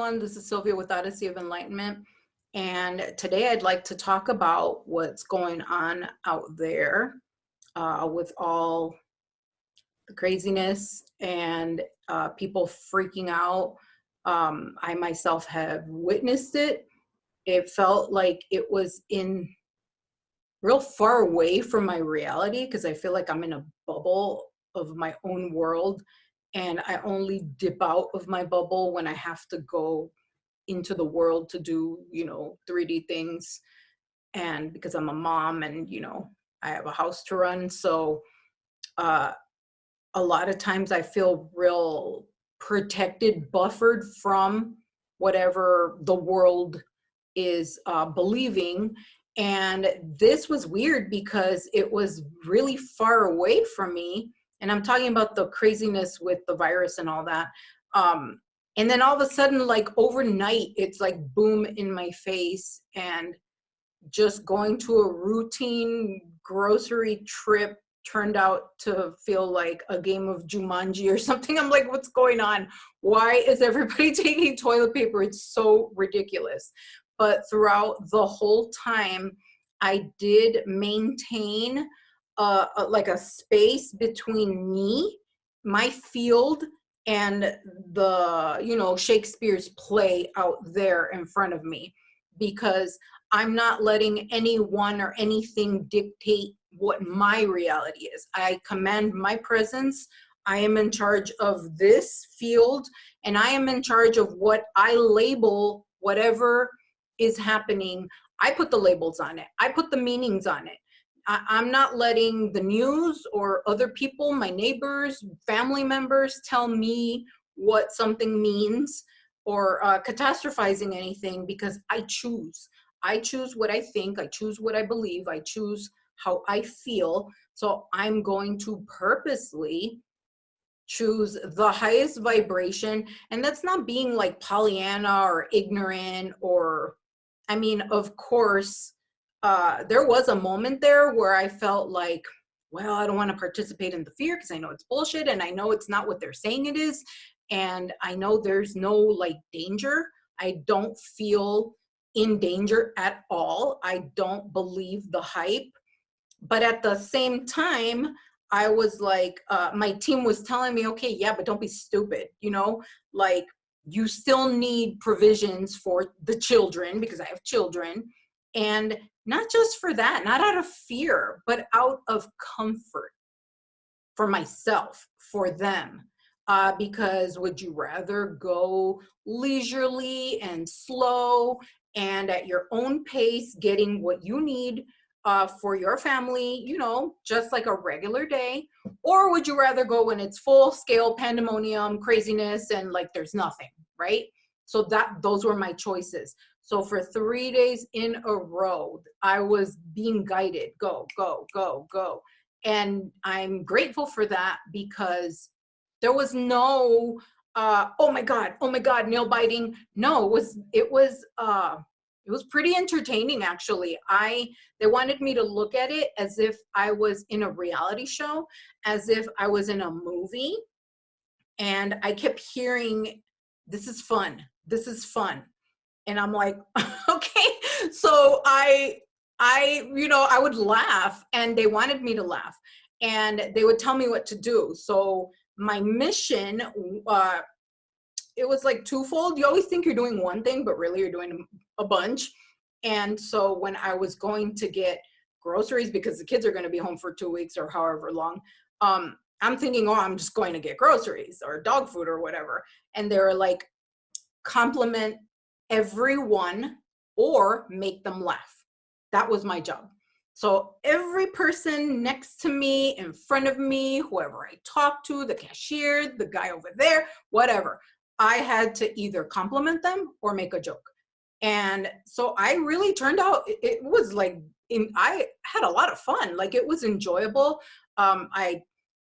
everyone. This is Sylvia with Odyssey of Enlightenment. And today I'd like to talk about what's going on out there with all the craziness and people freaking out. I myself have witnessed it. It felt like it was in real far away from my reality because I feel like I'm in a bubble of my own world, and I only dip out of my bubble when I have to go into the world to do 3D things. And because I'm a mom and I have a house to run, so uh a lot of times I feel real protected, buffered from whatever the world is believing. And this was weird because it was really far away from me. And I'm talking about the craziness with the virus and all that. And then all of a sudden, like overnight, it's like boom in my face. And just going to a routine grocery trip turned out to feel like a game of Jumanji or something. I'm like, what's going on? Why is everybody taking toilet paper? It's so ridiculous. But throughout the whole time, I did maintain like a space between me, my field, and the, Shakespeare's play out there in front of me, because I'm not letting anyone or anything dictate what my reality is. I command my presence. I am in charge of this field, and I am in charge of what I label whatever is happening. I put the labels on it. I put the meanings on it. I'm not letting the news or other people, my neighbors, family members, tell me what something means, or catastrophizing anything, because I choose. I choose what I think. I choose what I believe. I choose how I feel. So I'm going to purposely choose the highest vibration. And that's not being like Pollyanna or ignorant, or, I mean, of course, there was a moment there where I felt like, well, I don't want to participate in the fear because I know it's bullshit, and I know it's not what they're saying it is. And I know there's no like danger. I don't feel in danger at all. I don't believe the hype. But at the same time, I was like, my team was telling me, okay, yeah, but don't be stupid, like you still need provisions for the children, because I have children. And not just for that, not out of fear, but out of comfort for myself, for them. Because would you rather go leisurely and slow and at your own pace, getting what you need for your family, just like a regular day? Or would you rather go when it's full scale pandemonium, craziness, and like there's nothing, right? So those were my choices. So for 3 days in a row, I was being guided, go, go, go, go. And I'm grateful for that, because there was no, oh my God, nail biting. No, it was pretty entertaining, actually. They wanted me to look at it as if I was in a reality show, as if I was in a movie. And I kept hearing, this is fun. This is fun. And I'm like, okay. So I would laugh, and they wanted me to laugh, and they would tell me what to do. So my mission, it was like twofold. You always think you're doing one thing, but really you're doing a bunch. And so when I was going to get groceries, because the kids are going to be home for 2 weeks or however long, I'm thinking, oh, I'm just going to get groceries or dog food or whatever. And they're like, compliment everyone or make them laugh. That was my job. So every person next to me, in front of me, whoever I talked to, the cashier, the guy over there, whatever, I had to either compliment them or make a joke. And so I really turned out, it was like, I had a lot of fun. Like, it was enjoyable. I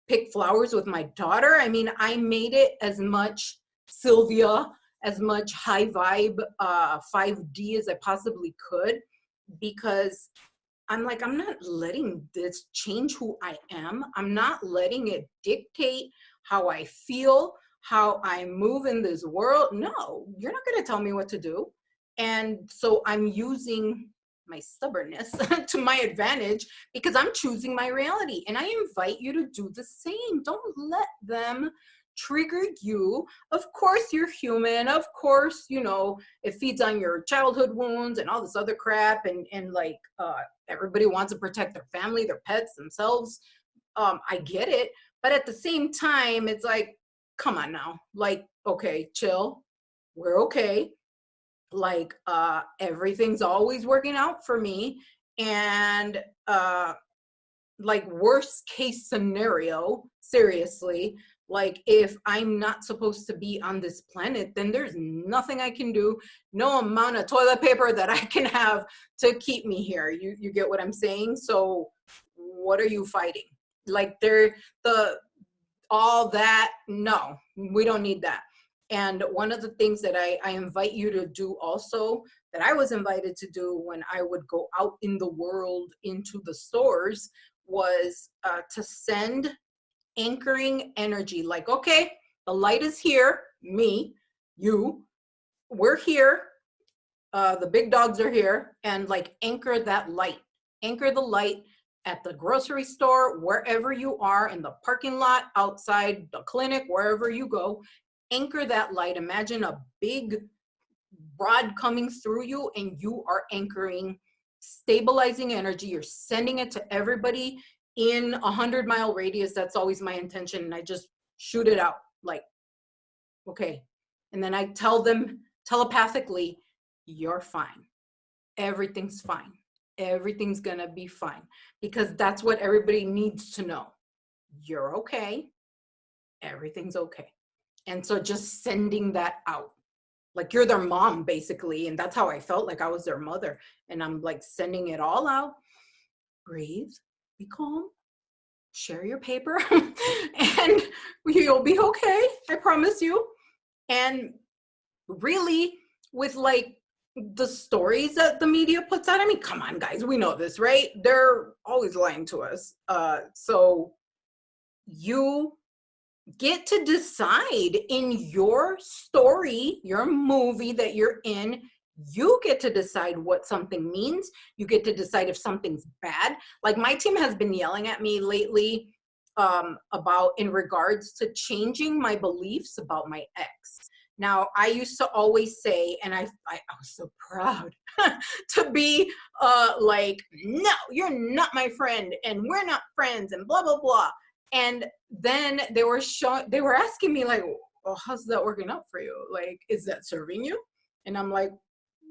picked flowers with my daughter. I mean, I made it as much Sylvia, as much high vibe 5D as I possibly could, because I'm like, I'm not letting this change who I am. I'm not letting it dictate how I feel, how I move in this world. No, you're not going to tell me what to do. And so I'm using my stubbornness to my advantage because I'm choosing my reality. And I invite you to do the same. Don't let them trigger you. Of course, you're human. Of course, you know, it feeds on your childhood wounds and all this other crap. And like, everybody wants to protect their family, their pets, themselves. I get it. But at the same time, it's like, come on now. Like, okay, chill. We're okay. Like, everything's always working out for me. And like, worst case scenario, seriously, like, if I'm not supposed to be on this planet, then there's nothing I can do, no amount of toilet paper that I can have to keep me here. You get what I'm saying? So what are you fighting? Like, all that, no, we don't need that. And one of the things that I invite you to do also, that I was invited to do when I would go out in the world into the stores, was to send anchoring energy. Like, okay, the light is here, me, you, we're here, the big dogs are here, and like, anchor that light, anchor the light at the grocery store, wherever you are, in the parking lot, outside the clinic, wherever you go, anchor that light. Imagine a big rod coming through you, and you are anchoring, stabilizing energy. You're sending it to everybody in 100-mile radius. That's always my intention. And I just shoot it out, like, okay. And then I tell them telepathically, you're fine. Everything's fine. Everything's gonna be fine. Because that's what everybody needs to know. You're okay. Everything's okay. And so just sending that out, like, you're their mom basically. And that's how I felt, like I was their mother. And I'm like sending it all out. Breathe, be calm, share your paper, and you'll be okay. I promise you. And really, with like the stories that the media puts out, I mean, come on, guys, we know this, right? They're always lying to us. So you get to decide in your story, your movie that you're in. You get to decide what something means. You get to decide if something's bad. Like, my team has been yelling at me lately about, in regards to changing my beliefs about my ex. Now, I used to always say, and I was so proud to be like, no, you're not my friend, and we're not friends, and blah, blah, blah. And then they were asking me like, well, how's that working out for you? Like, is that serving you? And I'm like,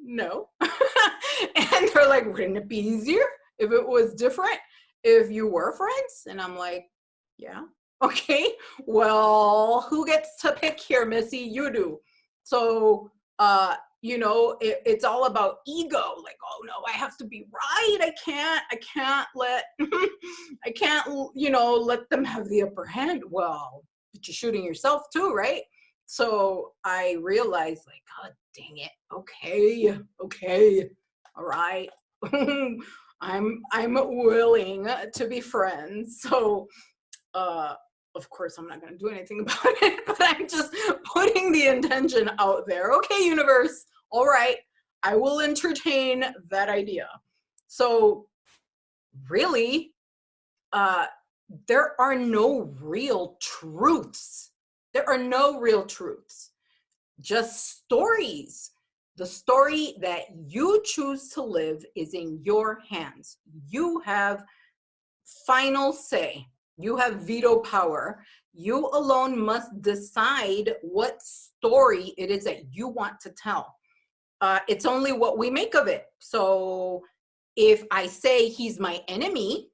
no. And they're like, wouldn't it be easier if it was different, if you were friends? And I'm like, yeah. Okay, well, who gets to pick here, Missy? You do. So, you know, it's all about ego. Like, oh no, I have to be right. I can't let, I can't, you know, let them have the upper hand. Well, but you're shooting yourself too, right? So I realized, like, God dang it. Okay, all right. I'm willing to be friends. So, of course, I'm not going to do anything about it, but I'm just putting the intention out there. Okay, universe. All right. I will entertain that idea. So really, there are no real truths. There are no real truths, just stories. The story that you choose to live is in your hands. You have final say. You have veto power. You alone must decide what story it is that you want to tell. It's only what we make of it. So if I say he's my enemy,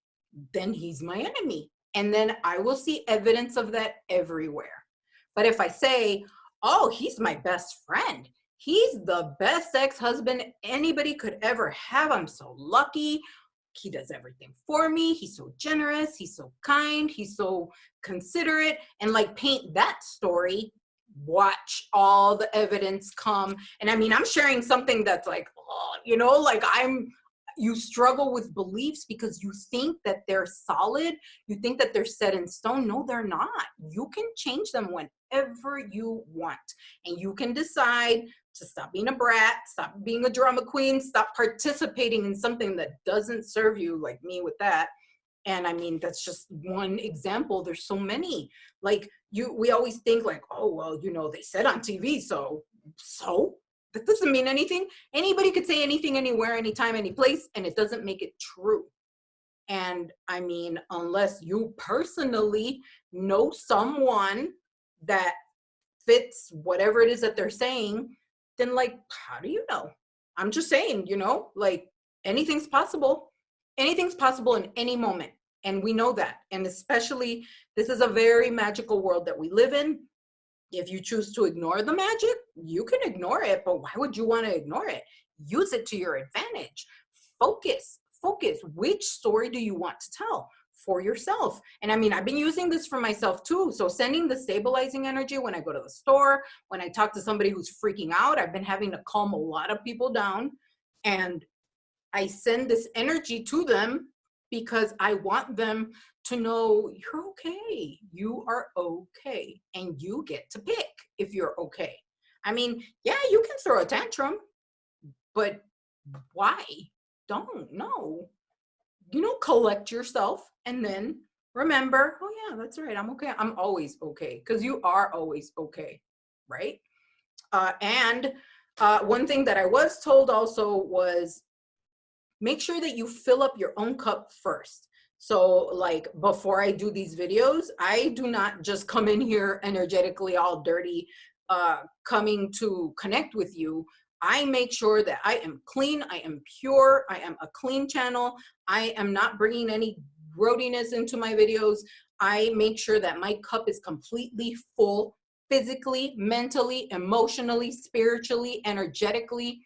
then he's my enemy. And then I will see evidence of that everywhere. But if I say, oh, he's my best friend, he's the best ex-husband anybody could ever have, I'm so lucky, he does everything for me, he's so generous, he's so kind, he's so considerate, and like paint that story, watch all the evidence come. And I mean, I'm sharing something that's like, oh, you know, like you struggle with beliefs because you think that they're solid, you think that they're set in stone. No, they're not. You can change them whatever you want. And you can decide to stop being a brat, stop being a drama queen, stop participating in something that doesn't serve you, like me with that. And I mean, that's just one example. There's so many. Like we always think like, oh, well, you know, they said on TV, so that doesn't mean anything. Anybody could say anything, anywhere, anytime, any place, and it doesn't make it true. And I mean, unless you personally know someone that fits whatever it is that they're saying, then like, how do you know? I'm just saying, you know, like anything's possible. Anything's possible in any moment. And we know that. And especially, this is a very magical world that we live in. If you choose to ignore the magic, you can ignore it, but why would you want to ignore it? Use it to your advantage. Focus. Which story do you want to tell for yourself? And I mean, I've been using this for myself too. So sending the stabilizing energy when I go to the store, when I talk to somebody who's freaking out, I've been having to calm a lot of people down. And I send this energy to them because I want them to know you're okay. You are okay. And you get to pick if you're okay. I mean, yeah, you can throw a tantrum, but why? Don't. No. You know, collect yourself and then remember, oh yeah, that's right. I'm okay. I'm always okay, because you are always okay, right? And one thing that I was told also was, make sure that you fill up your own cup first. So like before I do these videos, I do not just come in here energetically all dirty, coming to connect with you. I make sure that I am clean, I am pure, I am a clean channel. I am not bringing any roadiness into my videos. I make sure that my cup is completely full, physically, mentally, emotionally, spiritually, energetically.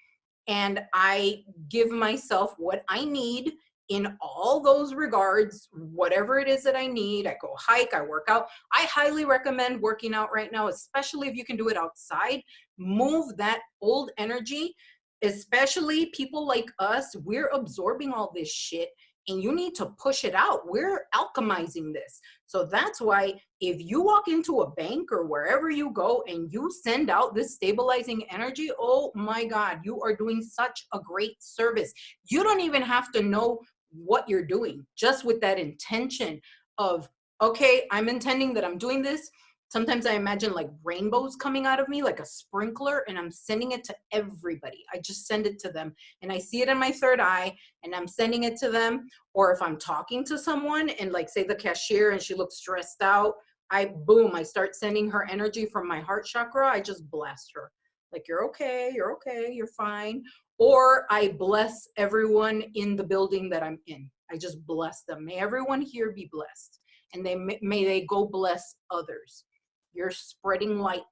And I give myself what I need in all those regards, whatever it is that I need. I go hike, I work out. I highly recommend working out right now, especially if you can do it outside. Move that old energy, especially people like us. We're absorbing all this shit and you need to push it out. We're alchemizing this. So that's why if you walk into a bank or wherever you go and you send out this stabilizing energy, oh my God, you are doing such a great service. You don't even have to know what you're doing, just with that intention of, okay, I'm intending that I'm doing this. Sometimes I imagine like rainbows coming out of me, like a sprinkler, and I'm sending it to everybody. I just send it to them and I see it in my third eye and I'm sending it to them. Or if I'm talking to someone and like say the cashier and she looks stressed out, I start sending her energy from my heart chakra. I just blast her. Like, you're okay, you're fine. Or I bless everyone in the building that I'm in. I just bless them. May everyone here be blessed. And may they go bless others. You're spreading light.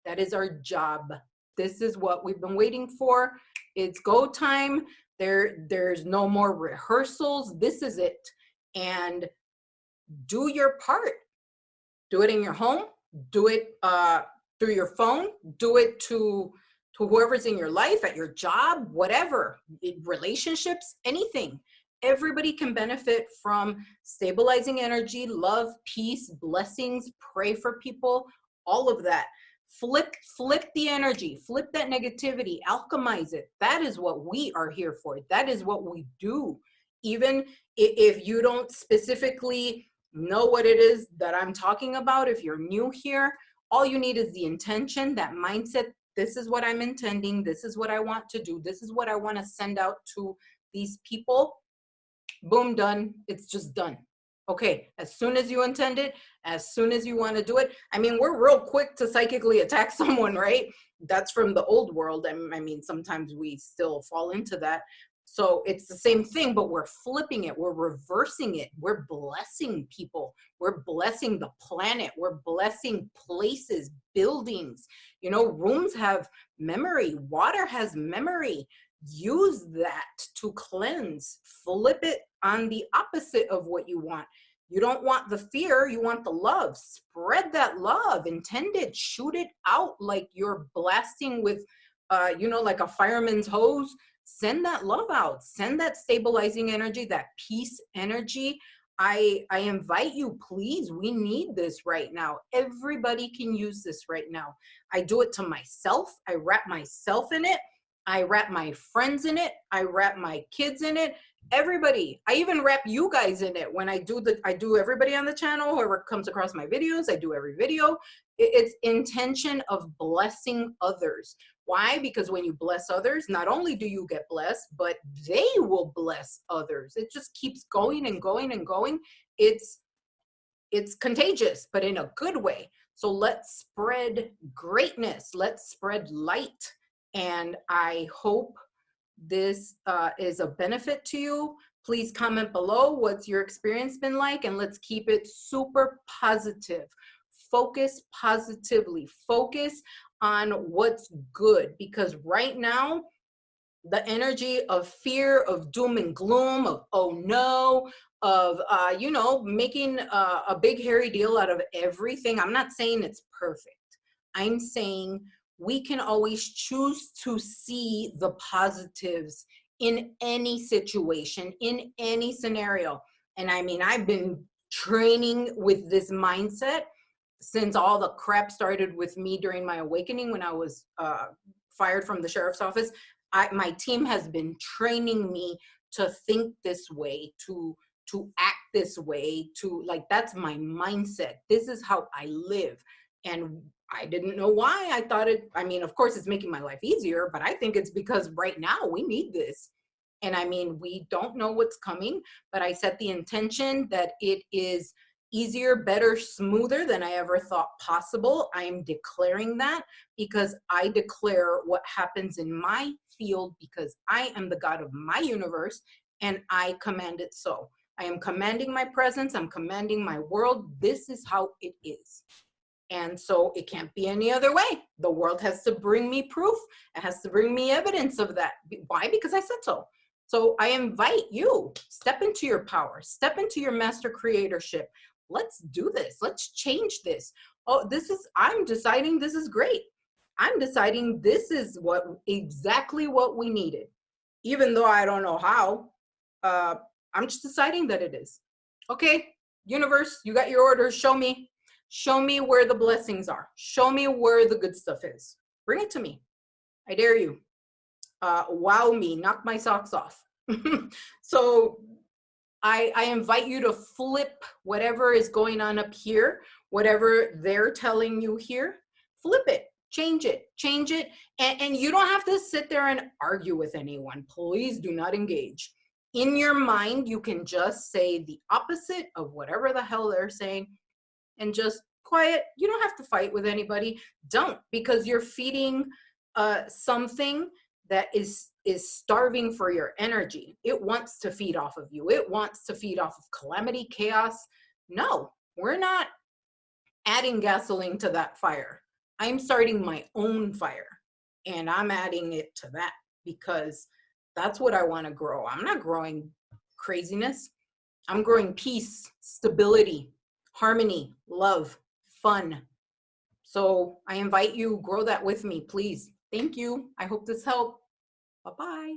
That is our job. This is what we've been waiting for. It's go time. There's no more rehearsals. This is it. And do your part. Do it in your home. Do it through your phone. Do it to whoever's in your life, at your job, whatever, relationships, anything. Everybody can benefit from stabilizing energy, love, peace, blessings, pray for people, all of that. Flip the energy, flip that negativity, alchemize it. That is what we are here for. That is what we do. Even if you don't specifically know what it is that I'm talking about, if you're new here, all you need is the intention, that mindset. This is what I'm intending. This is what I want to do. This is what I want to send out to these people. Boom, done. It's just done. Okay, as soon as you intend it, as soon as you want to do it. I mean, we're real quick to psychically attack someone, right? That's from the old world. I mean, sometimes we still fall into that. So it's the same thing, but we're flipping it. We're reversing it. We're blessing people. We're blessing the planet. We're blessing places, buildings. You know, rooms have memory. Water has memory. Use that to cleanse. Flip it on the opposite of what you want. You don't want the fear, you want the love. Spread that love, intend it, shoot it out like you're blasting with, like a fireman's hose. Send that love out, send that stabilizing energy, that peace energy. I invite you, please. We need this right now. Everybody can use this right now. I do it to myself. I wrap myself in it. I wrap my friends in it. I wrap my kids in it. Everybody. I even wrap you guys in it. When I do everybody on the channel, whoever comes across my videos, I do every video. It's intention of blessing others. Why? Because when you bless others, not only do you get blessed, but they will bless others. It just keeps going and going and going. It's contagious, but in a good way. So let's spread greatness. Let's spread light. And I hope this is a benefit to you. Please comment below what's your experience been like, and let's keep it super positive. Focus positively. Focus on what's good, because right now the energy of fear, of doom and gloom, of oh no, of making a big hairy deal out of everything. I'm not saying it's perfect. I'm saying we can always choose to see the positives in any situation, in any scenario. And I mean, I've been training with this mindset since all the crap started with me during my awakening when I was fired from the sheriff's office. My team has been training me to think this way, to act this way, to like, that's my mindset. This is how I live. And I didn't know why. I thought I mean, of course it's making my life easier, but I think it's because right now we need this. And I mean, we don't know what's coming, but I set the intention that it is easier, better, smoother than I ever thought possible. I am declaring that because I declare what happens in my field, because I am the God of my universe and I command it so. I am commanding my presence. I'm commanding my world. This is how it is. And so it can't be any other way. The world has to bring me proof. It has to bring me evidence of that. Why? Because I said so. So I invite you, step into your power, step into your master creatorship. Let's do this. Let's change this. Oh, I'm deciding this is great. I'm deciding this is exactly what we needed. Even though I don't know how, I'm just deciding that it is. Okay, universe, you got your orders. Show me. Show me where the blessings are. Show me where the good stuff is. Bring it to me. I dare you. Wow me, knock my socks off. So I invite you to flip whatever is going on up here, whatever they're telling you here, flip it, change it. And you don't have to sit there and argue with anyone. Please do not engage. In your mind, you can just say the opposite of whatever the hell they're saying and just quiet. You don't have to fight with anybody. Don't, because you're feeding something that is starving for your energy. It wants to feed off of you. It wants to feed off of calamity, chaos. No, we're not adding gasoline to that fire. I'm starting my own fire and I'm adding it to that because that's what I want to grow. I'm not growing craziness. I'm growing peace, stability, harmony, love, fun. So I invite you, grow that with me, please. Thank you. I hope this helped. Bye-bye.